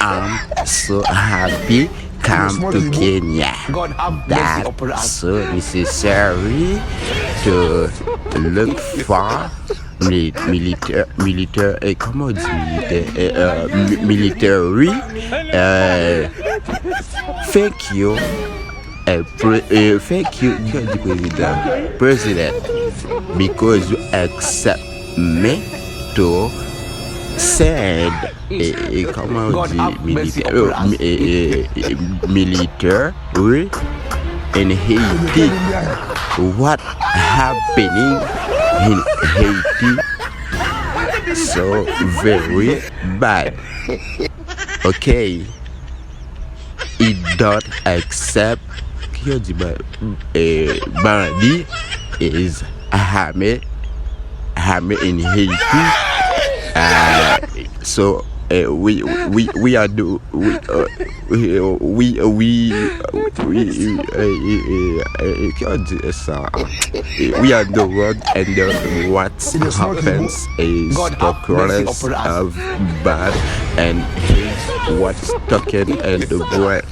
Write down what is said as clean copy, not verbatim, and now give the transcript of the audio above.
I'm so happy come to Kenya. God have mercy That's upon us. so necessary to look for military, comment on dit military. Thank you. Thank you, President, because you accept me to send comment on dit military in Haiti. What happening in Haiti? So very bad. Okay, it don't accept. Bandi is Hame in Haiti. So we are do we are the world, and what happens is the chorus of bad and what's talking and the breath.